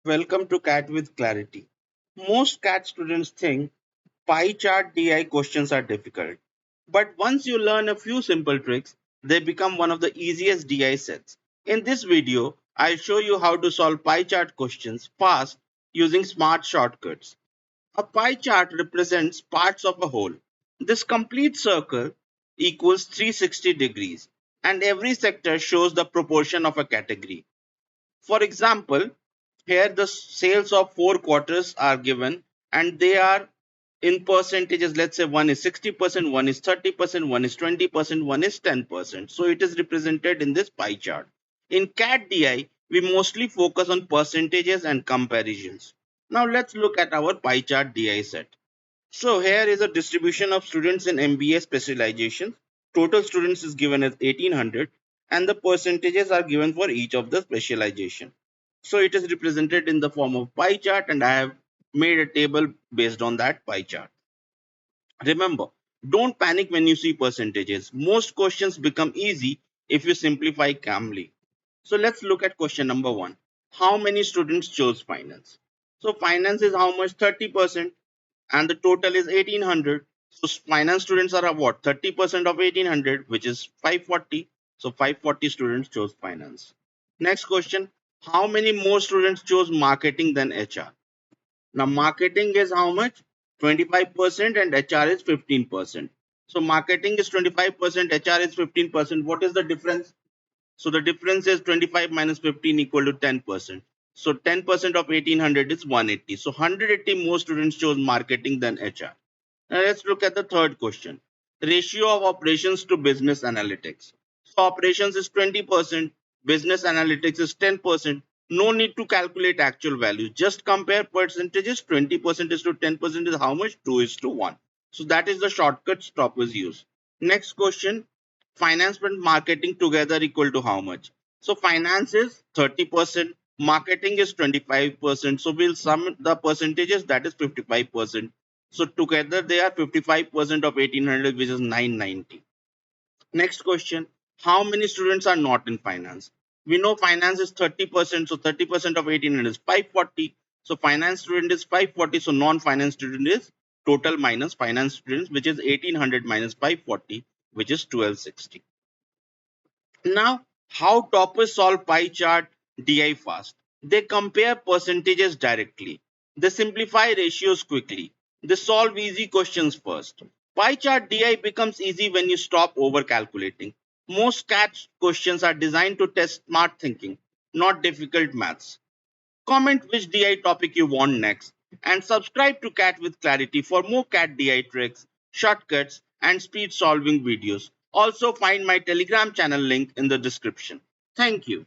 Welcome to CAT with Clarity. Most CAT students think pie chart DI questions are difficult. But once you learn a few simple tricks, they become one of the easiest DI sets. In this video, I'll show you how to solve pie chart questions fast using smart shortcuts. A pie chart represents parts of a whole. This complete circle equals 360 degrees, and every sector shows the proportion of a category. For example, here the sales of 4 quarters are given and they are in percentages. Let's say one is 60%, one is 30%, one is 20%, one is 10%. So it is represented in this pie chart. In CAT DI, we mostly focus on percentages and comparisons. Now let's look at our pie chart DI set. So here is a distribution of students in MBA specialization. Total students is given as 1800 and the percentages are given for each of the specialization. So it is represented in the form of pie chart and I have made a table based on that pie chart. Remember, don't panic when you see percentages. Most questions become easy if you simplify calmly. So let's look at question number 1. How many students chose finance? So finance is how much? 30%, and the total is 1800. So finance students are what? 30% of 1800, which is 540. So 540 students chose finance. Next question. How many more students chose marketing than HR? Now marketing is how much? 25% and HR is 15%. So marketing is 25%, HR is 15%. What is the difference? So the difference is 25 minus 15 equal to 10%. So 10% of 1800 is 180. So 180 more students chose marketing than HR. Now let's look at the third question. Ratio of operations to business analytics. So operations is 20%, business analytics is 10%. No need to calculate actual values. Just compare percentages. 20% is to 10% is how much? 2 is to 1. So that is the shortcut stop is used. Next question. Finance and marketing together equal to how much? So finance is 30%, marketing is 25%. So we'll sum the percentages, that is 55%. So together they are 55% of 1800, which is 990. Next question. How many students are not in finance? We know finance is 30%. So 30% of 1800 is 540. So finance student is 540. So non-finance student is total minus finance students, which is 1800 minus 540, which is 1260. Now, how toppers solve pie chart DI fast? They compare percentages directly. They simplify ratios quickly. They solve easy questions first. Pie chart DI becomes easy when you stop over calculating. Most CAT questions are designed to test smart thinking, not difficult maths. Comment which DI topic you want next and subscribe to CAT with Clarity for more CAT DI tricks, shortcuts, and speed solving videos. Also, find my Telegram channel link in the description. Thank you.